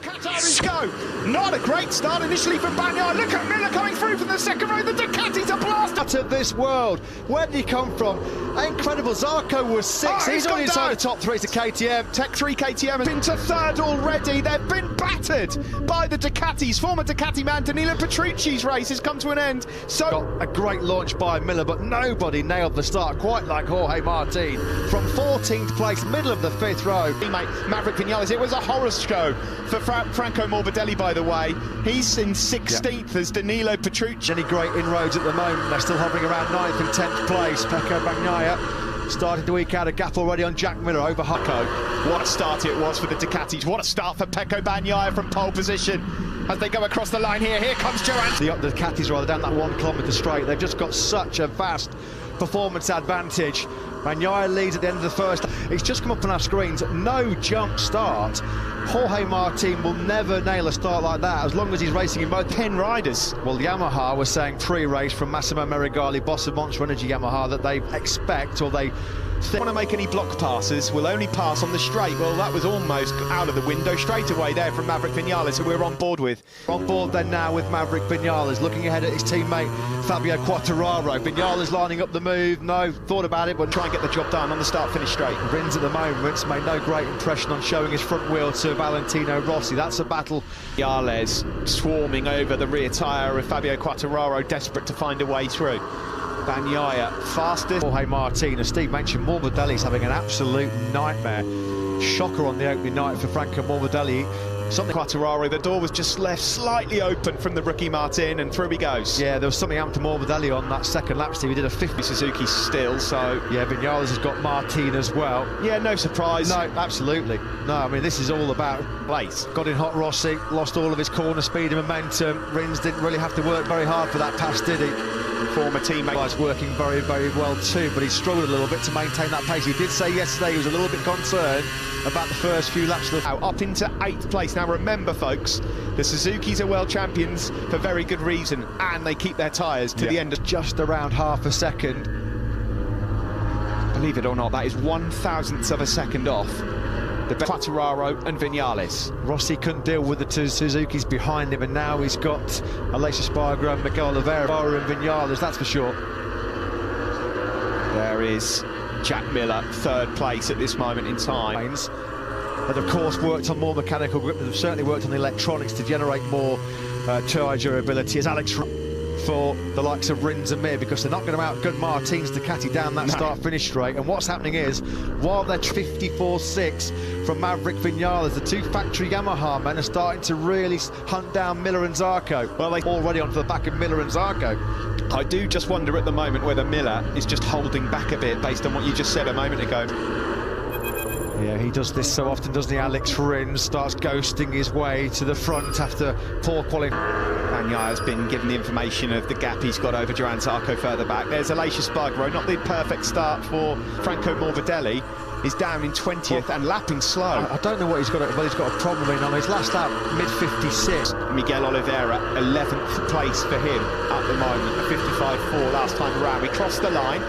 Qataris go. Not a great start initially from Bagnaia. Look at Miller coming through from the second row. The Ducati's a blast. Out of this world. Where did he come from? Incredible. Zarco was sixth. He's on inside the top three to KTM. Tech 3 KTM has been to third already. They've been battered by the Ducatis. Former Ducati man Danilo Petrucci's race has come to an end. So got a great launch by Miller, but nobody nailed the start quite like Jorge Martin. From 14th place, middle of the fifth row. Teammate Maverick Vinales. It was a horror show for Franco Morbidelli, by the way. He's in 16th as Danilo Petrucci. Any great inroads at the moment. They're still hovering around 9th and 10th place. Pecco Bagnaia starting to eke out a gap already on Jack Miller over Hucko. What a start it was for the Ducatis. What a start for Pecco Bagnaia from pole position. As they go across the line here, here comes Joan. The Ducatis rather down that 1 kilometre straight. They've just got such a vast performance advantage. Bagnaia leads at the end of the first. It's just come up on our screens. No jump start. Jorge Martin will never nail a start like that as long as he's racing in both 10 riders. Well, Yamaha was saying pre-race from Massimo Merigali, boss of Monster Energy Yamaha, that they expect or they want to make any block passes, will only pass on the straight. Well, that was almost out of the window straight away there from Maverick Vinales, who we're on board with. On board then now with Maverick Vinales, looking ahead at his teammate Fabio Quartararo. Vinales lining up the move, no, thought about it, but try and get the job done on the start-finish straight. Rins at the moment made no great impression on showing his front wheel to Valentino Rossi. That's a battle. Vinales swarming over the rear tyre of Fabio Quartararo, desperate to find a way through. Bagnaia fastest. Jorge Martin, as Steve mentioned, Morbidelli's having an absolute nightmare. Shocker on the opening night for Franco Morbidelli. Something Quartararo, the door was just left slightly open from the rookie Martin, and through he goes. Yeah, there was something happened to Morbidelli on that second lap, Steve. He did a 50 Suzuki still, so... Yeah, Vinales has got Martin as well. Yeah, no surprise. No, absolutely. No, I mean, this is all about place. Got in hot Rossi, lost all of his corner speed and momentum. Rins didn't really have to work very hard for that pass, did he? Former teammate was working very, very well too, but he struggled a little bit to maintain that pace. He did say yesterday he was a little bit concerned about the first few laps. Up into 8th place. Now remember, folks, the Suzukis are world champions for very good reason, and they keep their tyres to the end of just around half a second. Believe it or not, that is 1/1000th of a second off the Quartararo and Vinales. Rossi couldn't deal with the two Suzukis behind him, and now he's got Aleix Espargaro and Miguel Oliveira and Vinales, that's for sure. There is Jack Miller, 3rd place at this moment in time. And of course worked on more mechanical grip, they've certainly worked on the electronics to generate more tyre durability, as Alex for the likes of Rins and Mir, because they're not going to outgun Martin's Ducati down that start-finish straight. And what's happening is, while they're 54.6 from Maverick Vinales, the two factory Yamaha men are starting to really hunt down Miller and Zarco. Well, they're already onto the back of Miller and Zarco. I do just wonder at the moment whether Miller is just holding back a bit based on what you just said a moment ago. Yeah, he does this so often, doesn't he? Alex Rins starts ghosting his way to the front after poor quality. Bagnaia has been given the information of the gap he's got over Joan Zarco further back. There's Aleix Espargaro, not the perfect start for Franco Morbidelli. He's down in 20th and lapping slow. I don't know what he's got, but he's got a problem in on his last lap, mid-56. Miguel Oliveira, 11th place for him at the moment, a 55.4 last time around. We crossed the line.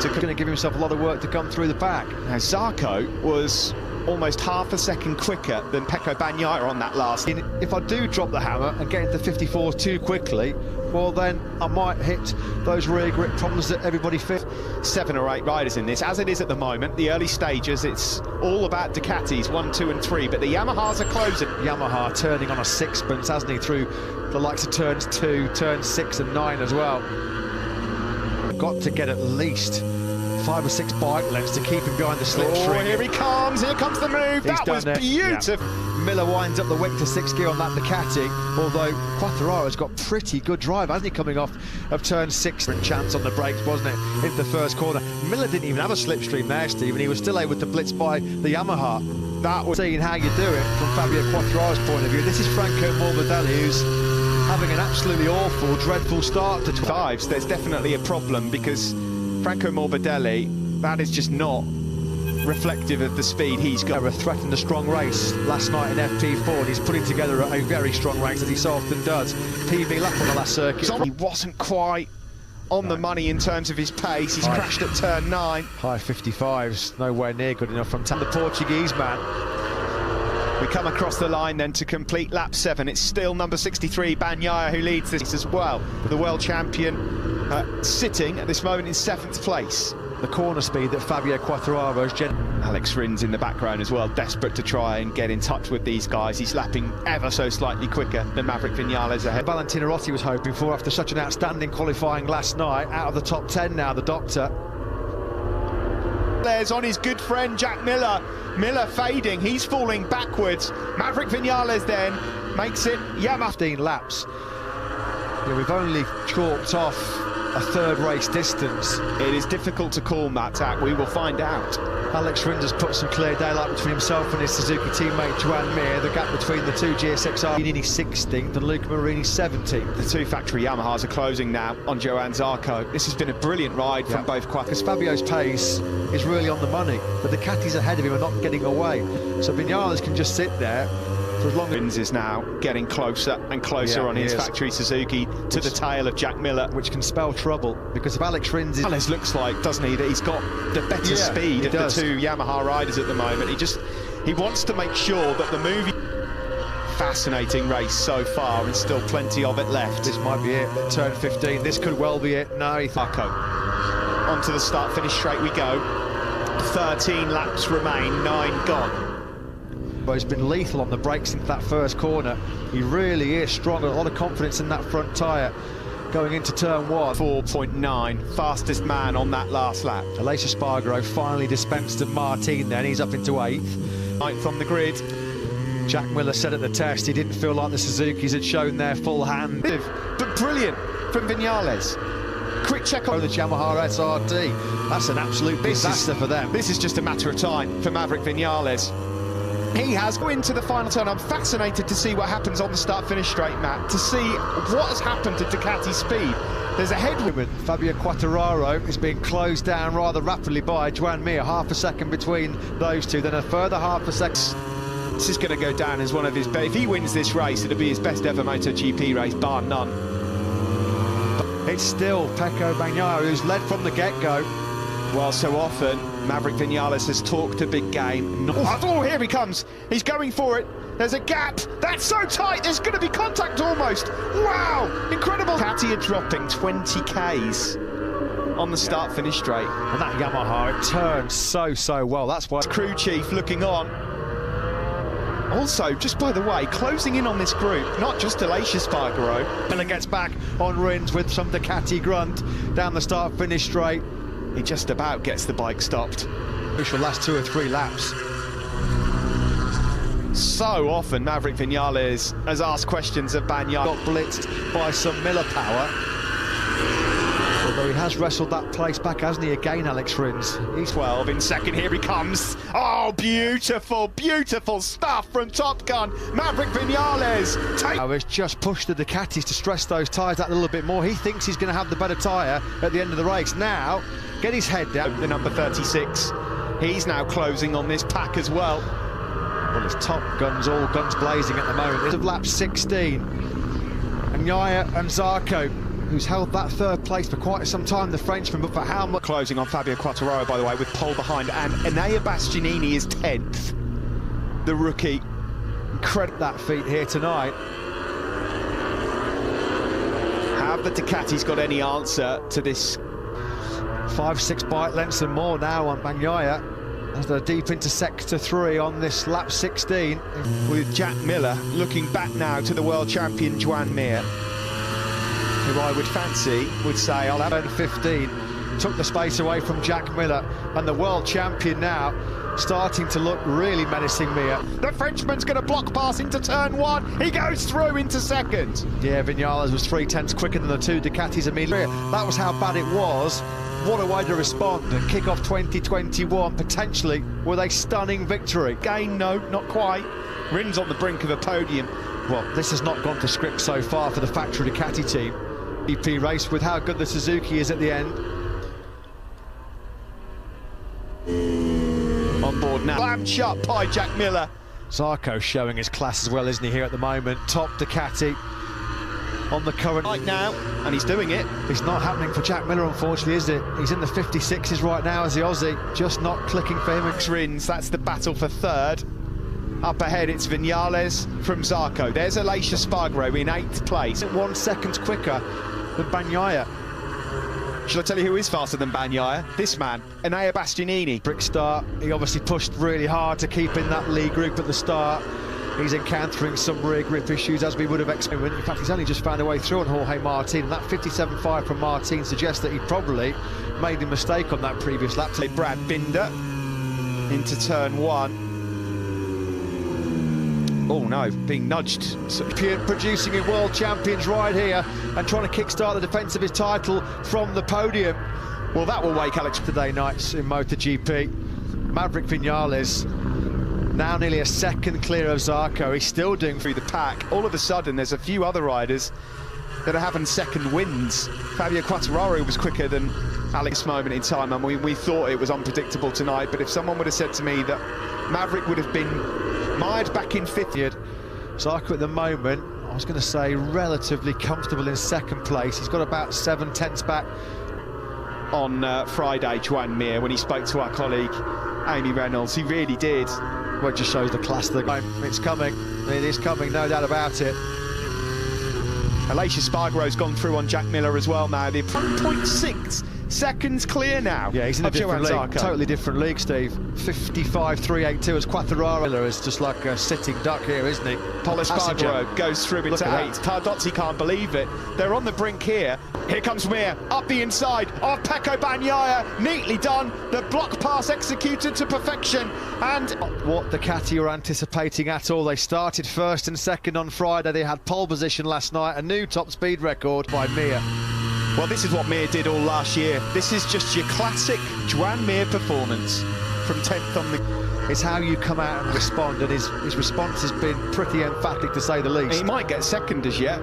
Going to give himself a lot of work to come through the back. Now, Zarco was almost half a second quicker than Pecco Bagnaia on that last. If I do drop the hammer and get into 54 too quickly, well then I might hit those rear grip problems that everybody feels. 7 or 8 riders in this, as it is at the moment. The early stages, it's all about Ducatis, 1, 2 and 3, but the Yamahas are closing. Yamaha turning on a sixpence, hasn't he, through the likes of turns 2, turns 6 and 9 as well. Got to get at least 5 or 6 bike lengths to keep him behind the slipstream. Oh, here he comes, here comes the move. That was beautiful. Yeah. Miller winds up the wick to 6th gear on that Ducati, although Quartararo's got pretty good drive, hasn't he, coming off of turn 6. Chance on the brakes, wasn't it, into the first corner. Miller didn't even have a slipstream there, Steve, and he was still able to blitz by the Yamaha. That was seeing how you do it from Fabio Quartararo's point of view. This is Franco Morbidelli, who's having an absolutely awful, dreadful start to 5s. There's definitely a problem because Franco Morbidelli, that is just not reflective of the speed he's got. Threatened a strong race last night in FP4, and he's putting together a very strong race, as he so often does. PB lap on the last circuit. He wasn't quite on the money in terms of his pace. He's crashed at turn 9. High 55s, nowhere near good enough from the Portuguese man. We come across the line then to complete lap 7. It's still number 63, Bagnaia, who leads this as well. The world champion sitting at this moment in 7th place. The corner speed that Fabio Quartararo's Alex Rins in the background as well, desperate to try and get in touch with these guys. He's lapping ever so slightly quicker than Maverick Viñales ahead. Valentino Rossi was hoping for after such an outstanding qualifying last night. Out of the top 10 now, the doctor. There's on his good friend Jack Miller. Miller fading, he's falling backwards. Maverick Viñales then makes it Yamaha. 15 laps. Yeah, we've only chalked off a third race distance. It is difficult to call, Matt Tack. We will find out. Alex Rins has put some clear daylight between himself and his Suzuki teammate Joan Mir. The gap between the two GSXR, Marini 16th and Luca Marini 17th. The two factory Yamahas are closing now on Johann Zarco. This has been a brilliant ride from both Because Fabio's pace is really on the money, but the Ducatis ahead of him are not getting away. So Viñales can just sit there. For as long as Rins is now getting closer and closer on his factory Suzuki to the tail of Jack Miller, which can spell trouble, because if Alex Rins is... Alex looks like, doesn't he, that he's got the better speed of the two Yamaha riders at the moment. He wants to make sure that the movie... Fascinating race so far, and still plenty of it left. This might be it, turn 15, this could well be it. No, Zarco. Onto the start-finish straight we go. 13 laps remain, 9 gone. But he's been lethal on the brakes into that first corner. He really is strong, a lot of confidence in that front tyre going into turn 1. 4.9, fastest man on that last lap. Aleix Espargaro finally dispensed of Martin then, he's up into 8th. 9th on the grid. Jack Miller said at the test he didn't feel like the Suzukis had shown their full hand. But brilliant from Viñales. Quick check on the Yamaha SRT. That's an absolute disaster for them. This is just a matter of time for Maverick Viñales. He has go into the final turn. I'm fascinated to see what happens on the start-finish straight, Matt, to see what has happened to Ducati speed. There's a headwind. Fabio Quartararo is being closed down rather rapidly by Joan Mir. Half a second between those two, then a further half a second. This is going to go down as one of his best. If he wins this race, it'll be his best ever MotoGP race, bar none. It's still Pecco Bagnaia who's led from the get-go. Well, so often Maverick Viñales has talked a big game. Oh, here he comes. He's going for it. There's a gap. That's so tight. There's going to be contact almost. Wow, incredible. Ducati are dropping 20 Ks on the start-finish straight. And that Yamaha, it turns so well. That's why... Crew chief looking on. Also, just by the way, closing in on this group, not just Aleix Espargaro. Miller gets back on Rins with some Ducati grunt down the start-finish straight. He just about gets the bike stopped. Which will last 2 or 3 laps. So often Maverick Viñales has asked questions of Bagnaia. Got blitzed by some Miller power. Although he has wrestled that place back, hasn't he, again, Alex Rins? He's 12 in second, here he comes. Oh, beautiful, beautiful stuff from Top Gun. Maverick Viñales. Has just pushed the Ducatis to stress those tyres out a little bit more. He thinks he's going to have the better tyre at the end of the race. Now, get his head down. The number 36. He's now closing on this pack as well. Well, it's Top Guns, all guns blazing at the moment. It's of lap 16. Bagnaia and Zarco, who's held that third place for quite some time, the Frenchman, but for how much? Closing on Fabio Quartararo, by the way, with pole behind, and Enea Bastianini is 10th. The rookie. Credit that feat here tonight. Have the Ducatis got any answer to this? 5-6 bike lengths and more now on Bagnaia as they're deep into sector 3 on this lap 16. With Jack Miller looking back now to the world champion Joan Mir, who I would fancy would say, I'll have... 15, took the space away from Jack Miller, and the world champion now starting to look really menacing, Mir. The Frenchman's going to block pass into turn 1, he goes through into second. Yeah, Viñales was 3/10 quicker than the two Ducatis. I mean, that was how bad it was. What a way to respond and kick off 2021 potentially with a stunning victory. Again, no, not quite. Rins on the brink of a podium. Well, this has not gone to script so far for the factory Ducati team. EP race with how good the Suzuki is at the end. On board now. Slammed shut by Jack Miller. Zarco showing his class as well, isn't he, here at the moment? Top Ducati on the current right now, and he's doing it. It's not happening for Jack Miller, unfortunately, is it? He's in the 56s right now as the Aussie, just not clicking for him. Rins, that's the battle for third. Up ahead, it's Vinales from Zarco. There's Aleix Espargaro in 8th place. 1 second quicker than Bagnaia. Shall I tell you who is faster than Bagnaia? This man, Enea Bastianini. Brick start, he obviously pushed really hard to keep in that lead group at the start. He's encountering some rear grip issues, as we would have expected. In fact, he's only just found a way through on Jorge Martin, and that 57.5 from Martin suggests that he probably made a mistake on that previous lap. Brad Binder into turn 1. Oh no, being nudged. Producing a world champions ride here and trying to kickstart the defence of his title from the podium. Well, that will wake Alex today nights in MotoGP. Maverick Vinales now nearly a second clear of Zarco. He's still doing through the pack. All of a sudden, there's a few other riders that are having second wins. Fabio Quartararo was quicker than Alex moment in time, and we thought it was unpredictable tonight. But if someone would have said to me that Maverick would have been mired back in 5th. Zarco at the moment, I was going to say, relatively comfortable in 2nd place. He's got about 7/10 back. On Friday, Joan Mir, when he spoke to our colleague Amy Reynolds, he really did. Well, it just shows the class of the game. It's coming. It is coming, no doubt about it. Aleix Espargaro's gone through on Jack Miller as well now. They're 1.6 seconds clear now. Yeah, he's in a different league, totally different league, Steve. 55.382 as Quartararo is just like a sitting duck here, isn't he? Pol Espargaro goes through into 8th. Tardozzi can't believe it. They're on the brink here. Here comes Mir, up the inside of Pecco Bagnaia. Neatly done. The block pass executed to perfection. And what Ducati were anticipating at all. They started 1st and 2nd on Friday. They had pole position last night. A new top speed record by Mir. Well, this is what Mir did all last year. This is just your classic Joan Mir performance from 10th on the... It's how you come out and respond, and his response has been pretty emphatic, to say the least. He might get 2nd as yet.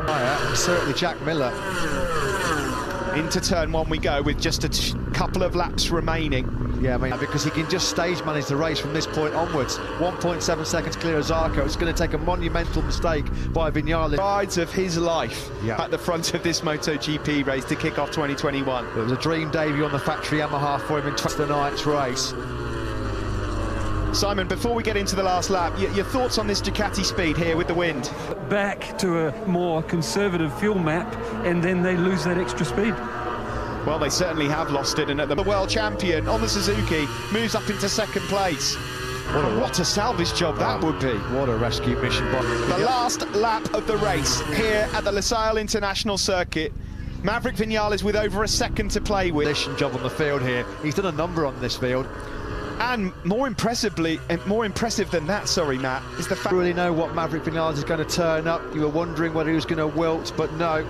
Yeah, certainly Jack Miller. Into turn 1 we go with just a couple of laps remaining. Yeah, I mean, because he can just stage manage the race from this point onwards. 1.7 seconds clear of Zarco. It's going to take a monumental mistake by Vinales. Rides of his life at the front of this MotoGP race to kick off 2021. It was a dream debut on the factory Yamaha for him in the night's race. Simon, before we get into the last lap, your thoughts on this Ducati speed here with the wind? Back to a more conservative fuel map, and then they lose that extra speed. Well, they certainly have lost it, and the world champion on the Suzuki moves up into 2nd place. What a salvage job that would be. What a rescue mission. The last lap of the race here at the Losail International Circuit. Maverick Vinales with over a second to play with. Job on the field here. He's done a number on this field. And more impressive than that, sorry, Matt, is the fact... Really know what Maverick Vinales is going to turn up. You were wondering whether he was going to wilt, but no.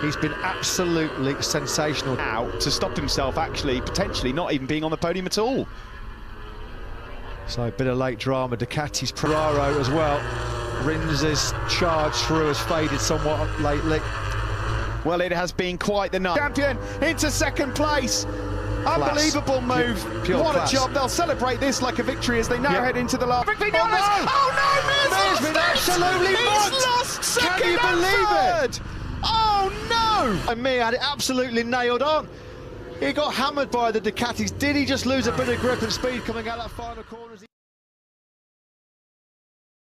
He's been absolutely sensational. Now, to stop himself actually, potentially not even being on the podium at all. So a bit of late drama. Ducati's Ferraro as well. Rins' charge through has faded somewhat lately. Well, it has been quite the night. Champion into 2nd place. Unbelievable move. Pure what class. A job. They'll celebrate this like a victory as they now head into the last... Oh no! Mir's been absolutely mugged! He's lost 2nd. Can you believe it? Oh no! And Mir had it absolutely nailed on. He got hammered by the Ducatis. Did he just lose a bit of grip and speed coming out that final corner?